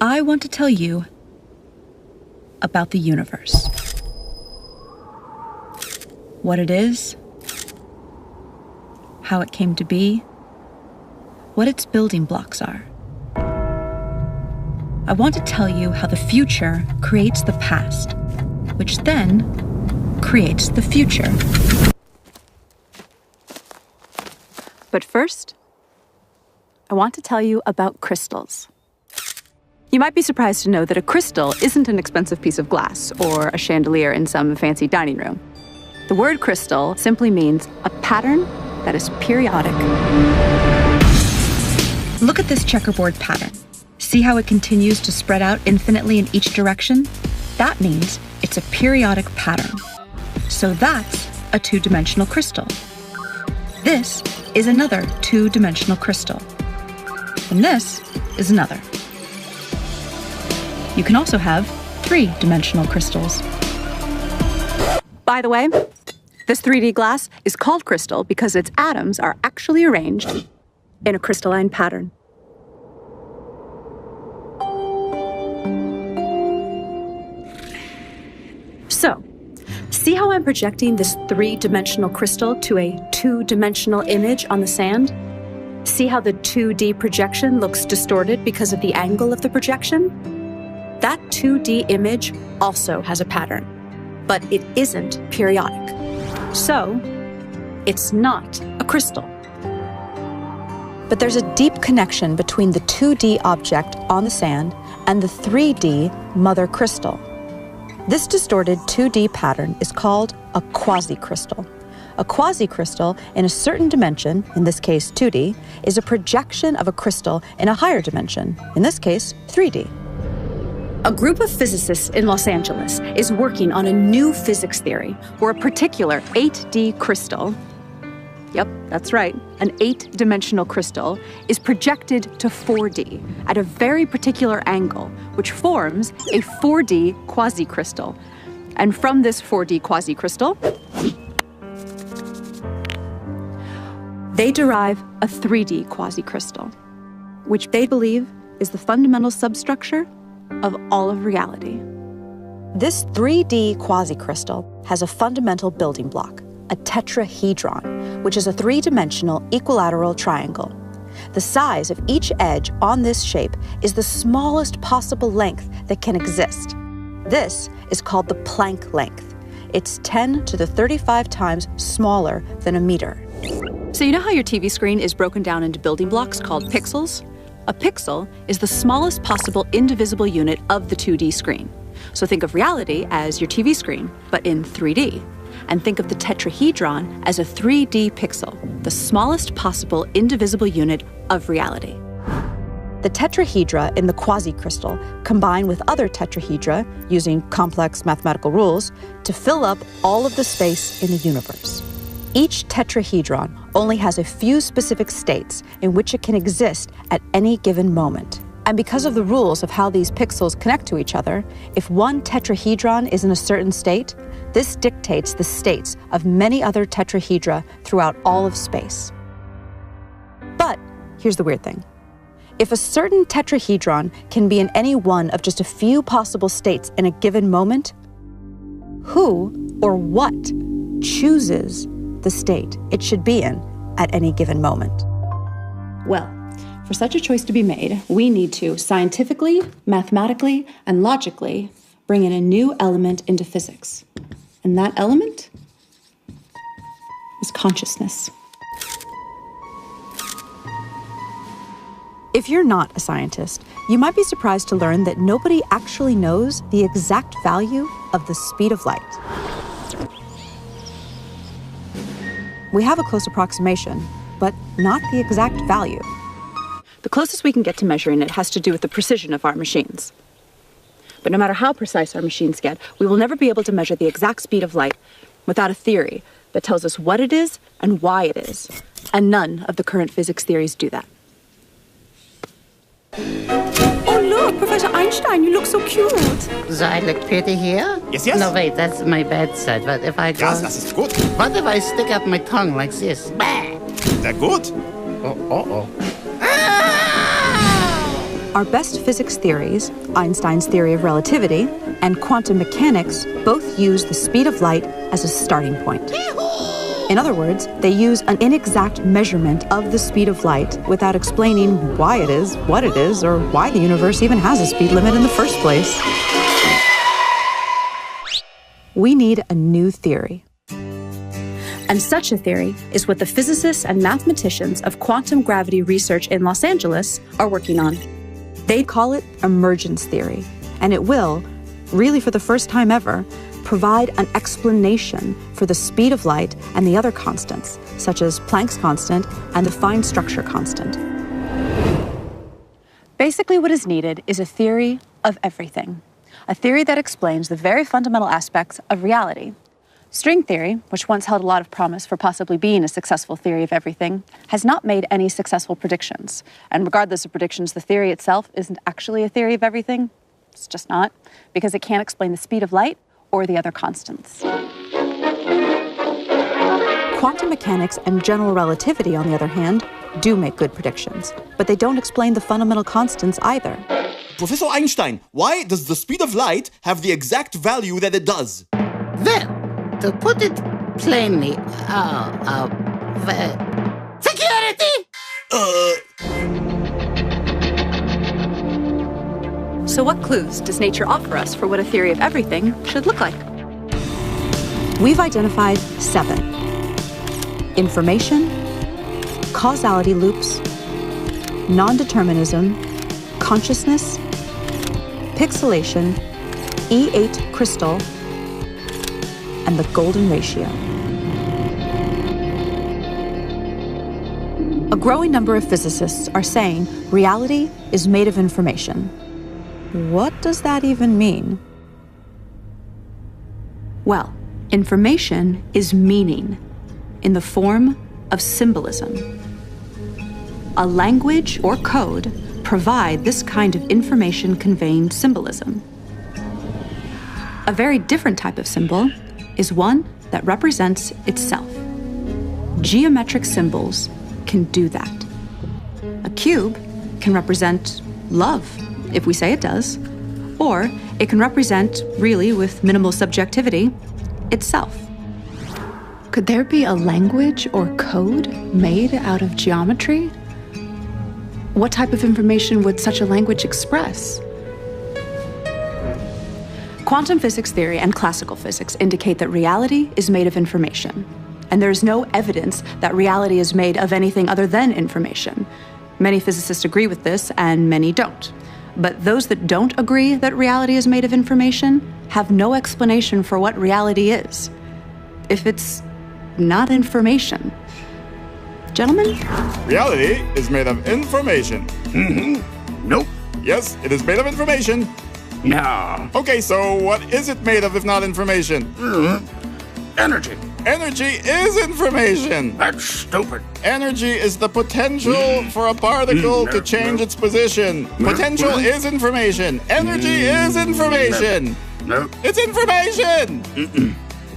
I want to tell you about the universe. What it is, how it came to be, what its building blocks are. I want to tell you how the future creates the past, which then creates the future. But first, I want to tell you about crystals. You might be surprised to know that a crystal isn't an expensive piece of glass or a chandelier in some fancy dining room. The word crystal simply means a pattern that is periodic. Look at this checkerboard pattern. See how it continues to spread out infinitely in each direction? That means it's a periodic pattern. So that's a two-dimensional crystal. This is another two-dimensional crystal. And this is another. You can also have three-dimensional crystals. By the way, this 3D glass is called crystal because its atoms are actually arranged in a crystalline pattern. So, see how I'm projecting this three-dimensional crystal to a two-dimensional image on the sand? See how the 2D projection looks distorted because of the angle of the projection? That 2D image also has a pattern, but it isn't periodic. So, it's not a crystal. But there's a deep connection between the 2D object on the sand and the 3D mother crystal. This distorted 2D pattern is called a quasi-crystal. A quasi-crystal in a certain dimension, in this case 2D, is a projection of a crystal in a higher dimension, in this case 3D. A group of physicists in Los Angeles is working on a new physics theory where a particular 8D crystal, yep, that's right, an 8-dimensional crystal, is projected to 4D at a very particular angle, which forms a 4D quasi-crystal. And from this 4D quasi-crystal, they derive a 3D quasi-crystal, which they believe is the fundamental substructure of all of reality. This 3D quasi-crystal has a fundamental building block, a tetrahedron, which is a three-dimensional equilateral triangle. The size of each edge on this shape is the smallest possible length that can exist. This is called the Planck length. It's 10 to the 35 times smaller than a meter. So you know how your TV screen is broken down into building blocks called pixels? A pixel is the smallest possible indivisible unit of the 2D screen. So think of reality as your TV screen, but in 3D. And think of the tetrahedron as a 3D pixel, the smallest possible indivisible unit of reality. The tetrahedra in the quasi-crystal combine with other tetrahedra, using complex mathematical rules, to fill up all of the space in the universe. Each tetrahedron only has a few specific states in which it can exist at any given moment. And because of the rules of how these pixels connect to each other, if one tetrahedron is in a certain state, this dictates the states of many other tetrahedra throughout all of space. But here's the weird thing. If a certain tetrahedron can be in any one of just a few possible states in a given moment, who or what chooses the state it should be in at any given moment? Well, for such a choice to be made, we need to scientifically, mathematically, and logically bring in a new element into physics. And that element is consciousness. If you're not a scientist, you might be surprised to learn that nobody actually knows the exact value of the speed of light. We have a close approximation, but not the exact value. The closest we can get to measuring it has to do with the precision of our machines. But no matter how precise our machines get, we will never be able to measure the exact speed of light without a theory that tells us what it is and why it is. And none of the current physics theories do that. Oh, look, Professor Einstein, you look so cute. So I look pretty here? Yes, yes. No, wait, that's my bad side. But if I go... Ja, das ist gut. What if I stick up my tongue like this? Bah! Sehr gut. Oh, oh, oh. Our best physics theories, Einstein's theory of relativity and quantum mechanics, both use the speed of light as a starting point. In other words, they use an inexact measurement of the speed of light without explaining why it is, what it is, or why the universe even has a speed limit in the first place. We need a new theory. And such a theory is what the physicists and mathematicians of quantum gravity research in Los Angeles are working on. They call it emergence theory, and it will, really for the first time ever, provide an explanation for the speed of light and the other constants, such as Planck's constant and the fine structure constant. Basically, what is needed is a theory of everything, a theory that explains the very fundamental aspects of reality. String theory, which once held a lot of promise for possibly being a successful theory of everything, has not made any successful predictions. And regardless of predictions, the theory itself isn't actually a theory of everything. It's just not, because it can't explain the speed of light or the other constants. Quantum mechanics and general relativity, on the other hand, do make good predictions, but they don't explain the fundamental constants either. Professor Einstein, why does the speed of light have the exact value that it does? Well, to put it plainly, security! So what clues does nature offer us for what a theory of everything should look like? We've identified 7. Information, causality loops, non-determinism, consciousness, pixelation, E8 crystal, and the golden ratio. A growing number of physicists are saying reality is made of information. What does that even mean? Well, information is meaning in the form of symbolism. A language or code provide this kind of information-conveying symbolism. A very different type of symbol is one that represents itself. Geometric symbols can do that. A cube can represent love, if we say it does, or it can represent, really with minimal subjectivity, itself. Could there be a language or code made out of geometry? What type of information would such a language express? Quantum physics theory and classical physics indicate that reality is made of information, and there is no evidence that reality is made of anything other than information. Many physicists agree with this, and many don't. But those that don't agree that reality is made of information have no explanation for what reality is, if it's not information. Gentlemen? Reality is made of information. Nope. Yes, it is made of information. No. Okay, so what is it made of if not information? Energy. Energy is information. That's stupid. Energy is the potential for a particle to change its position. Potential is information. Energy is information. No. It's information.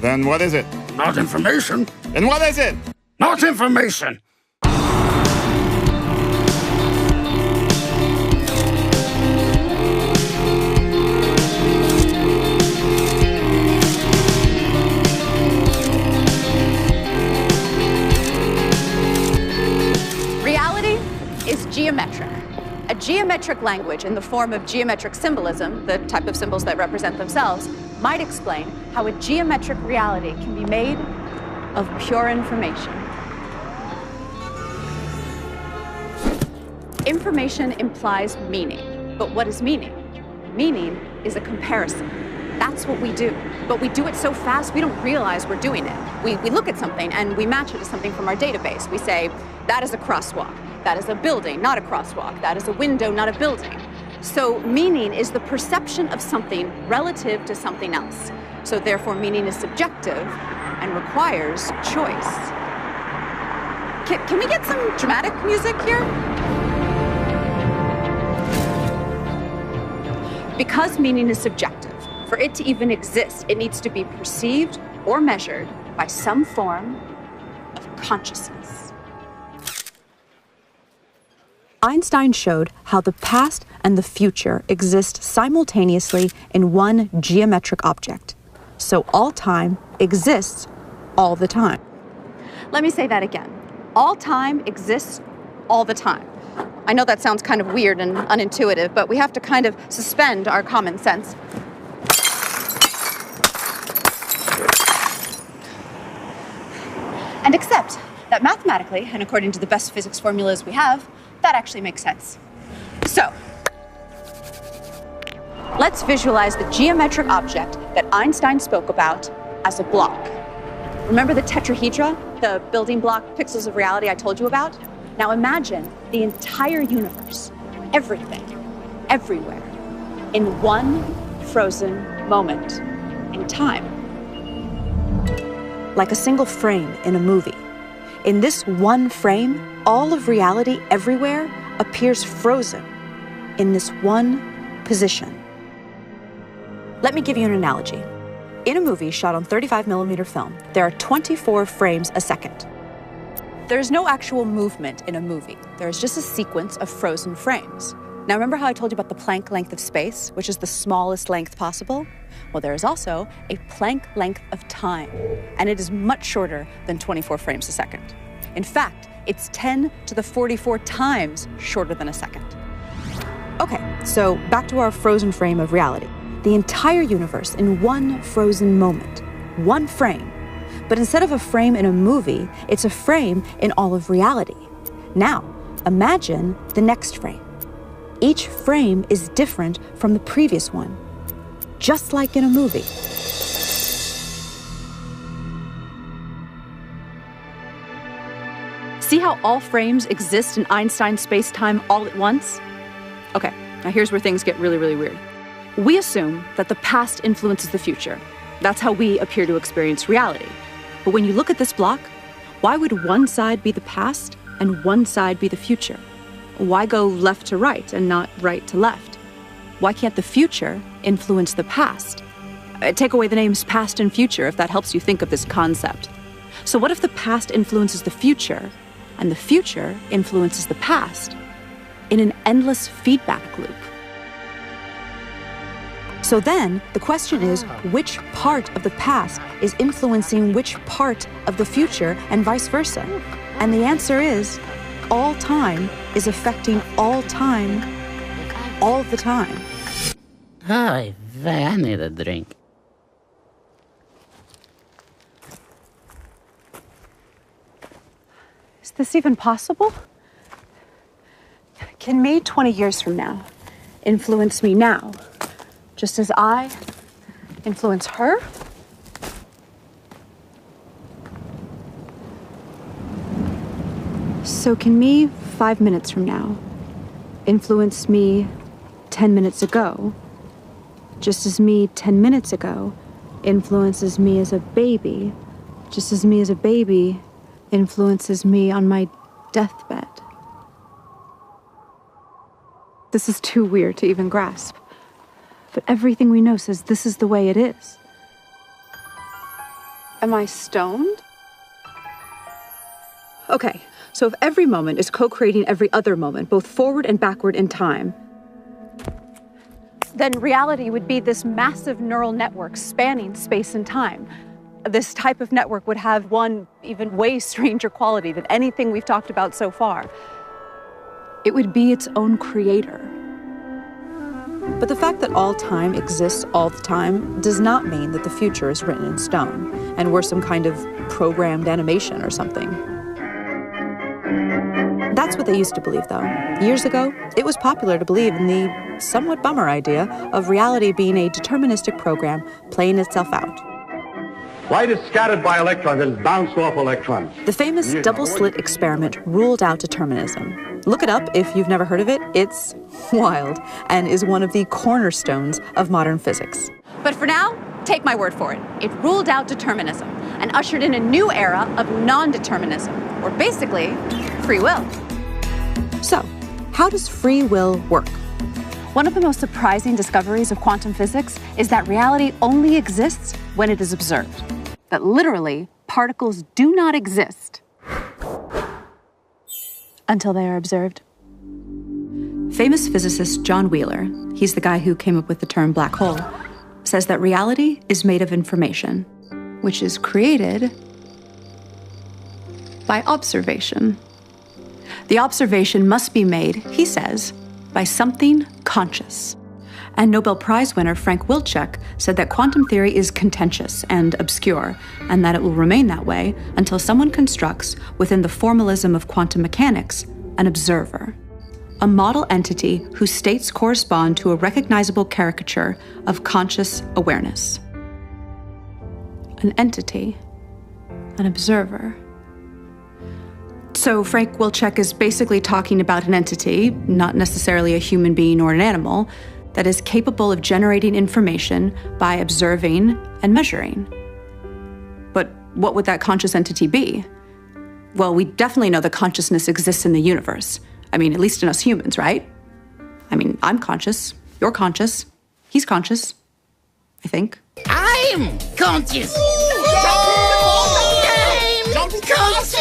Then what is it? Not information. And what is it? Not information. Geometric. A geometric language in the form of geometric symbolism, the type of symbols that represent themselves, might explain how a geometric reality can be made of pure information. Information implies meaning. But what is meaning? Meaning is a comparison. That's what we do. But we do it so fast, we don't realize we're doing it. We look at something and we match it to something from our database. We say, that is a crosswalk. That is a building, not a crosswalk. That is a window, not a building. So meaning is the perception of something relative to something else. So therefore, meaning is subjective and requires choice. Can we get some dramatic music here? Because meaning is subjective, for it to even exist, it needs to be perceived or measured by some form of consciousness. Einstein showed how the past and the future exist simultaneously in one geometric object. So all time exists all the time. Let me say that again. All time exists all the time. I know that sounds kind of weird and unintuitive, but we have to kind of suspend our common sense. And accept that mathematically, and according to the best physics formulas we have, that actually makes sense. So, let's visualize the geometric object that Einstein spoke about as a block. Remember the tetrahedra, the building block pixels of reality I told you about? Now imagine the entire universe, everything, everywhere, in one frozen moment in time. Like a single frame in a movie. In this one frame, all of reality everywhere appears frozen in this one position. Let me give you an analogy. In a movie shot on 35mm film, there are 24 frames a second. There is no actual movement in a movie. There is just a sequence of frozen frames. Now remember how I told you about the Planck length of space, which is the smallest length possible? Well, there is also a Planck length of time, and it is much shorter than 24 frames a second. In fact, it's 10 to the 44 times shorter than a second. Okay, so back to our frozen frame of reality. The entire universe in one frozen moment, one frame. But instead of a frame in a movie, it's a frame in all of reality. Now, imagine the next frame. Each frame is different from the previous one, just like in a movie. See how all frames exist in Einstein's space-time all at once? Okay, now here's where things get really, really weird. We assume that the past influences the future. That's how we appear to experience reality. But when you look at this block, why would one side be the past and one side be the future? Why go left to right and not right to left? Why can't the future influence the past? Take away the names past and future if that helps you think of this concept. So what if the past influences the future and the future influences the past in an endless feedback loop? So then, the question is, which part of the past is influencing which part of the future and vice versa? And the answer is, all time is affecting all time, all the time. Ay, I need a drink. Is this even possible? Can me 20 years from now influence me now, just as I influence her? So can me 5 minutes from now influence me 10 minutes ago, just as me 10 minutes ago influences me as a baby, just as me as a baby influences me on my deathbed? This is too weird to even grasp. But everything we know says this is the way it is. Am I stoned? Okay, so if every moment is co-creating every other moment, both forward and backward in time, then reality would be this massive neural network spanning space and time. This type of network would have one even way stranger quality than anything we've talked about so far. It would be its own creator. But the fact that all time exists all the time does not mean that the future is written in stone, and we're some kind of programmed animation or something. That's what they used to believe, though. Years ago, it was popular to believe in the somewhat bummer idea of reality being a deterministic program playing itself out. Light is scattered by electrons and is bounced off electrons. The famous double-slit experiment ruled out determinism. Look it up if you've never heard of it. It's wild and is one of the cornerstones of modern physics. But for now, take my word for it. It ruled out determinism and ushered in a new era of non-determinism, or basically, free will. So, how does free will work? One of the most surprising discoveries of quantum physics is that reality only exists when it is observed. That literally, particles do not exist until they are observed. Famous physicist John Wheeler, he's the guy who came up with the term black hole, says that reality is made of information, which is created by observation. The observation must be made, he says, by something conscious. And Nobel Prize winner Frank Wilczek said that quantum theory is contentious and obscure, and that it will remain that way until someone constructs, within the formalism of quantum mechanics, an observer, a model entity whose states correspond to a recognizable caricature of conscious awareness. An entity, an observer. So Frank Wilczek is basically talking about an entity, not necessarily a human being or an animal, that is capable of generating information by observing and measuring. But what would that conscious entity be? Well, we definitely know that consciousness exists in the universe. I mean, at least in us humans, right? I mean, I'm conscious, you're conscious, he's conscious, I think. I'm conscious. I'm conscious.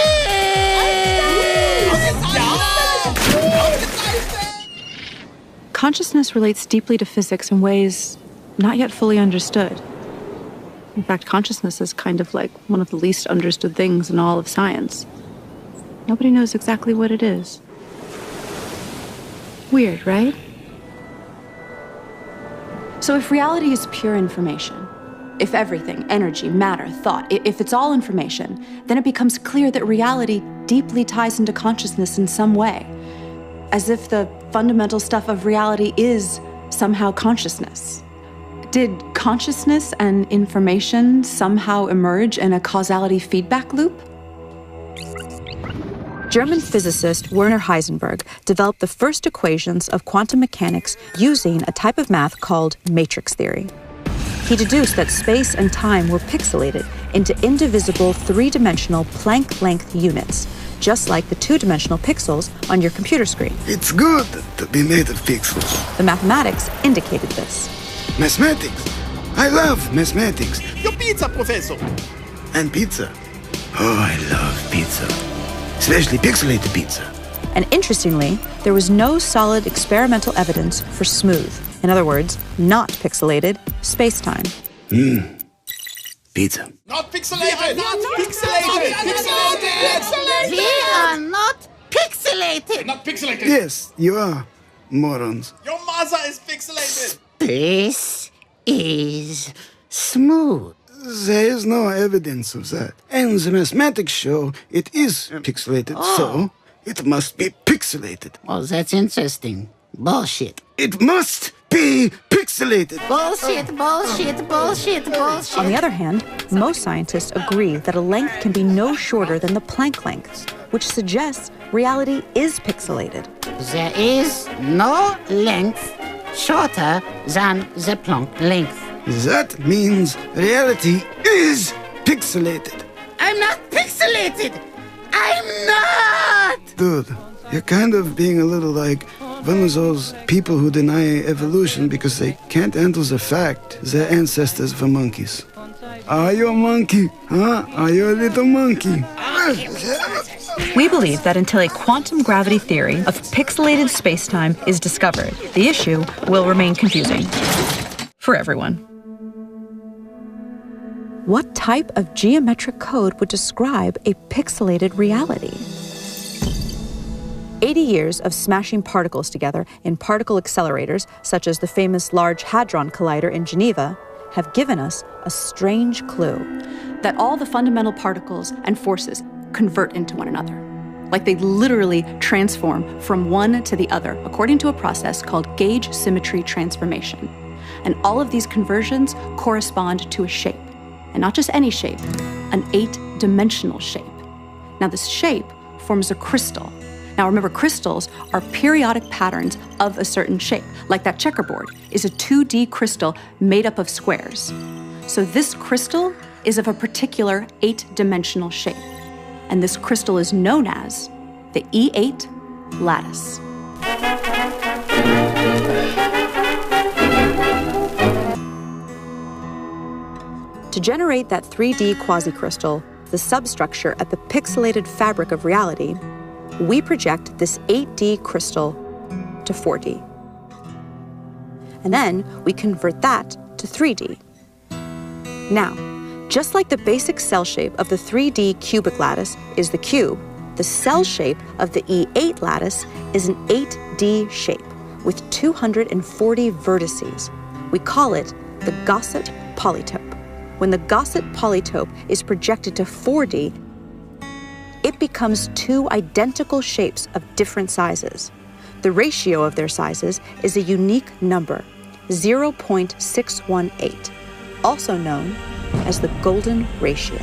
Consciousness relates deeply to physics in ways not yet fully understood. In fact, consciousness is kind of like one of the least understood things in all of science. Nobody knows exactly what it is. Weird, right? So if reality is pure information, if everything, energy, matter, thought, if it's all information, then it becomes clear that reality deeply ties into consciousness in some way, as if the fundamental stuff of reality is somehow consciousness. Did consciousness and information somehow emerge in a causality feedback loop? German physicist Werner Heisenberg developed the first equations of quantum mechanics using a type of math called matrix theory. He deduced that space and time were pixelated into indivisible three-dimensional Planck-length units, just like the two-dimensional pixels on your computer screen. It's good to be made of pixels. The mathematics indicated this. Mathematics. I love mathematics. Your pizza, Professor. And pizza. Oh, I love pizza. Especially pixelated pizza. And interestingly, there was no solid experimental evidence for smooth, in other words, not pixelated, space-time. Pizza. Not pixelated. Not pixelated. Pixelated. We are not pixelated. Not pixelated. Yes, you are, morons. Your mother is pixelated. This is smooth. There is no evidence of that. And the mathematics show it is pixelated, so it must be pixelated. Oh, that's interesting. Bullshit. It must be pixelated. Bullshit, bullshit, bullshit, bullshit. On the other hand, most scientists agree that a length can be no shorter than the Planck length, which suggests reality is pixelated. There is no length shorter than the Planck length. That means reality is pixelated. I'm not pixelated. I'm not. Dude, you're kind of being a little like one of those people who deny evolution because they can't handle the fact their ancestors were monkeys. Are you a monkey? Huh? Are you a little monkey? We believe that until a quantum gravity theory of pixelated spacetime is discovered, the issue will remain confusing for everyone. What type of geometric code would describe a pixelated reality? 80 years of smashing particles together in particle accelerators, such as the famous Large Hadron Collider in Geneva, have given us a strange clue that all the fundamental particles and forces convert into one another. Like they literally transform from one to the other, according to a process called gauge symmetry transformation. And all of these conversions correspond to a shape. And not just any shape, an 8-dimensional shape. Now this shape forms a crystal. Now remember, crystals are periodic patterns of a certain shape. Like that checkerboard is a 2D crystal made up of squares. So this crystal is of a particular 8-dimensional shape. And this crystal is known as the E8 lattice. To generate that 3D quasi-crystal, the substructure at the pixelated fabric of reality, we project this 8D crystal to 4D. And then we convert that to 3D. Now, just like the basic cell shape of the 3D cubic lattice is the cube, the cell shape of the E8 lattice is an 8D shape with 240 vertices. We call it the Gaussian polytope. When the Gaussian polytope is projected to 4D, it becomes two identical shapes of different sizes. The ratio of their sizes is a unique number, 0.618, also known as the golden ratio.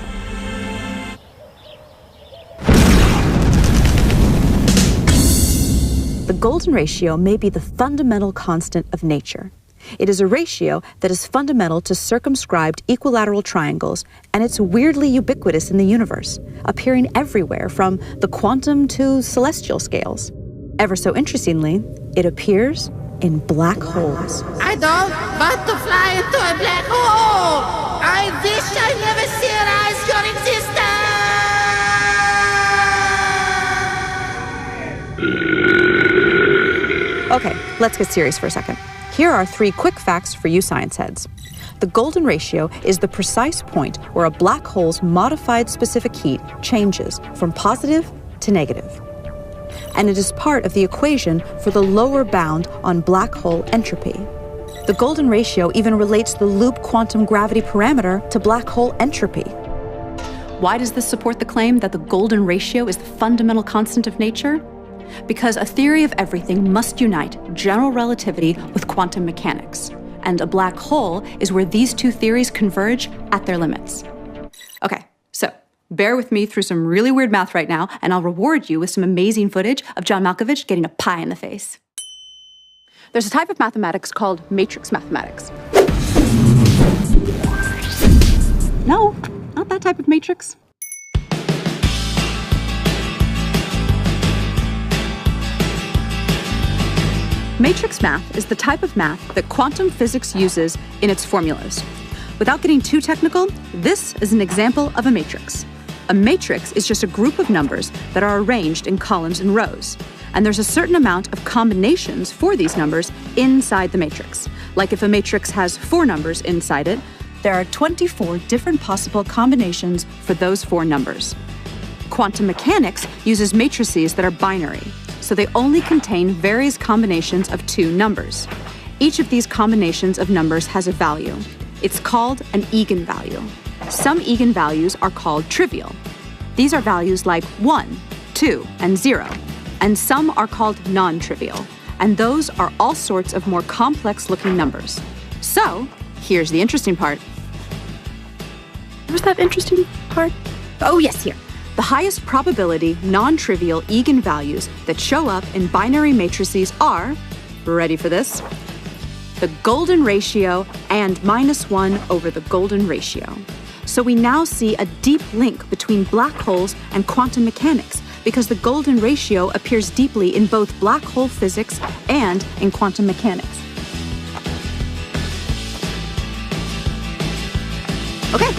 The golden ratio may be the fundamental constant of nature. It is a ratio that is fundamental to circumscribed equilateral triangles, and it's weirdly ubiquitous in the universe, appearing everywhere from the quantum to celestial scales. Ever so interestingly, it appears in black holes. I don't want to fly into a black hole! I wish I never realized your existence! Okay, let's get serious for a second. Here are 3 quick facts for you science heads. The golden ratio is the precise point where a black hole's modified specific heat changes from positive to negative. And it is part of the equation for the lower bound on black hole entropy. The golden ratio even relates the loop quantum gravity parameter to black hole entropy. Why does this support the claim that the golden ratio is the fundamental constant of nature? Because a theory of everything must unite general relativity with quantum mechanics, and a black hole is where these two theories converge at their limits. Okay, so bear with me through some really weird math right now, and I'll reward you with some amazing footage of John Malkovich getting a pie in the face. There's a type of mathematics called matrix mathematics. No, not that type of matrix. Matrix math is the type of math that quantum physics uses in its formulas. Without getting too technical, this is an example of a matrix. A matrix is just a group of numbers that are arranged in columns and rows. And there's a certain amount of combinations for these numbers inside the matrix. Like if a matrix has 4 numbers inside it, there are 24 different possible combinations for those 4 numbers. Quantum mechanics uses matrices that are binary, so they only contain various combinations of 2 numbers. Each of these combinations of numbers has a value. It's called an eigenvalue. Some eigenvalues are called trivial. These are values like 1, 2, and 0. And some are called non-trivial, and those are all sorts of more complex-looking numbers. So, here's the interesting part. Where's that interesting part? Oh, yes, here. The highest probability non-trivial eigenvalues that show up in binary matrices are, ready for this, the golden ratio and -1 over the golden ratio. So we now see a deep link between black holes and quantum mechanics, because the golden ratio appears deeply in both black hole physics and in quantum mechanics. Okay.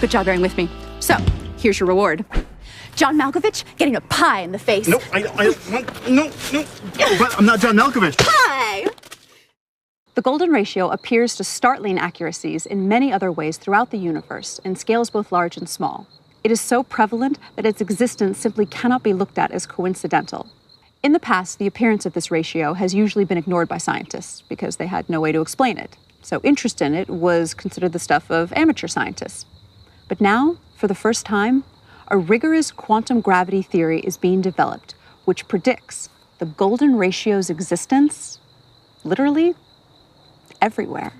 Good job bearing with me. So, here's your reward. John Malkovich getting a pie in the face. No, no, but I'm not John Malkovich. Pie! The golden ratio appears to startling accuracies in many other ways throughout the universe, in scales both large and small. It is so prevalent that its existence simply cannot be looked at as coincidental. In the past, the appearance of this ratio has usually been ignored by scientists because they had no way to explain it. So interest in it was considered the stuff of amateur scientists. But now, for the first time, a rigorous quantum gravity theory is being developed, which predicts the golden ratio's existence, literally, everywhere.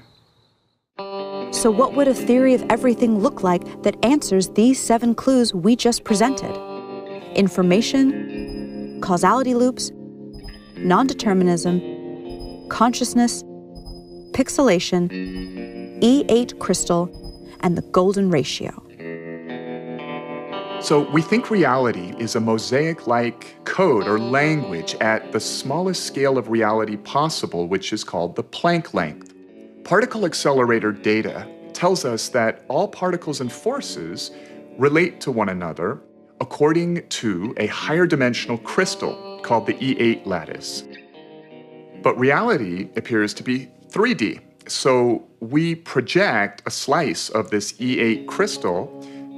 So what would a theory of everything look like that answers these 7 clues we just presented? Information, causality loops, non-determinism, consciousness, pixelation, E8 crystal, and the golden ratio. So we think reality is a mosaic-like code or language at the smallest scale of reality possible, which is called the Planck length. Particle accelerator data tells us that all particles and forces relate to one another according to a higher dimensional crystal called the E8 lattice. But reality appears to be 3D. So we project a slice of this E8 crystal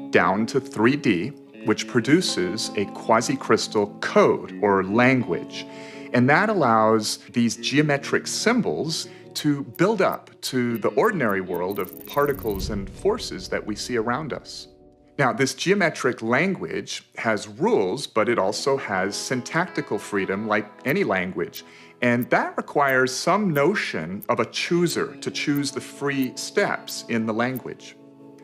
down to 3D, which produces a quasi-crystal code or language. And that allows these geometric symbols to build up to the ordinary world of particles and forces that we see around us. Now, this geometric language has rules, but it also has syntactical freedom like any language. And that requires some notion of a chooser to choose the free steps in the language.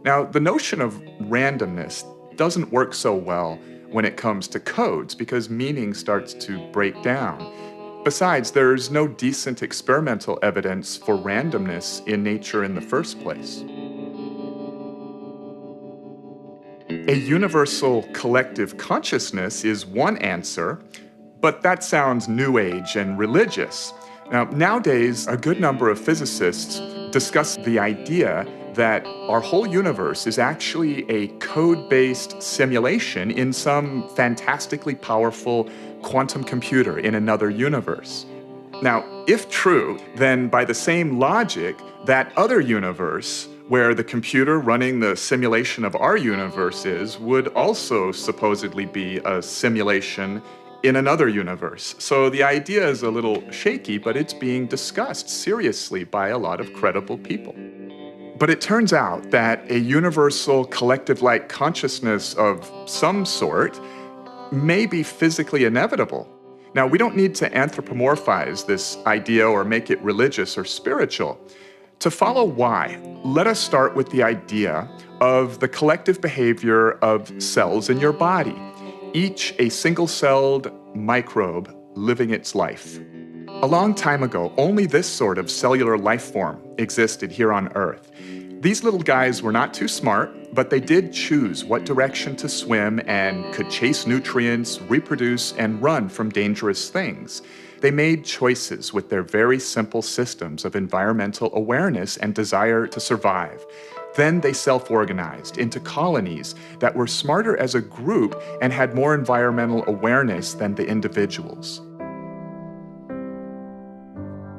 Now, the notion of randomness doesn't work so well when it comes to codes because meaning starts to break down. Besides, there's no decent experimental evidence for randomness in nature in the first place. A universal collective consciousness is one answer, but that sounds new age and religious. Now, nowadays, a good number of physicists discuss the idea that our whole universe is actually a code-based simulation in some fantastically powerful quantum computer in another universe. Now, if true, then by the same logic, that other universe where the computer running the simulation of our universe is would also supposedly be a simulation in another universe. So the idea is a little shaky, but it's being discussed seriously by a lot of credible people. But it turns out that a universal collective-like consciousness of some sort may be physically inevitable. Now, we don't need to anthropomorphize this idea or make it religious or spiritual. To follow why, let us start with the idea of the collective behavior of cells in your body, each a single-celled microbe living its life. A long time ago, only this sort of cellular life form existed here on Earth. These little guys were not too smart, but they did choose what direction to swim and could chase nutrients, reproduce, and run from dangerous things. They made choices with their very simple systems of environmental awareness and desire to survive. Then they self-organized into colonies that were smarter as a group and had more environmental awareness than the individuals.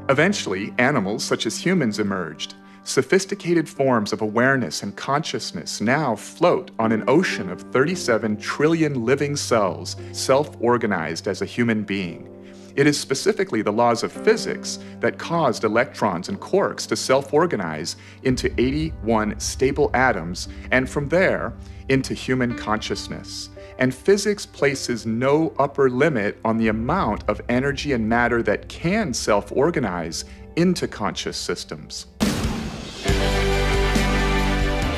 Eventually, animals such as humans emerged. Sophisticated forms of awareness and consciousness now float on an ocean of 37 trillion living cells, self-organized as a human being. It is specifically the laws of physics that caused electrons and quarks to self-organize into 81 stable atoms, and from there, into human consciousness. And physics places no upper limit on the amount of energy and matter that can self-organize into conscious systems.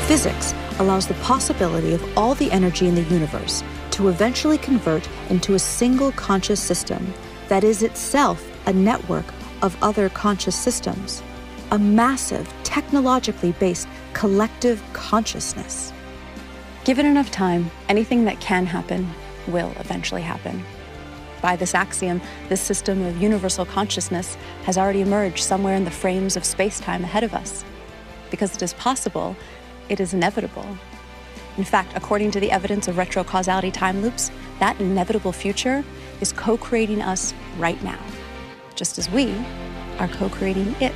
Physics allows the possibility of all the energy in the universe to eventually convert into a single conscious system that is itself a network of other conscious systems, a massive, technologically based collective consciousness. Given enough time, anything that can happen will eventually happen. By this axiom, this system of universal consciousness has already emerged somewhere in the frames of space-time ahead of us. Because it is possible, it is inevitable. In fact, according to the evidence of retrocausality time loops, that inevitable future is co-creating us right now, just as we are co-creating it.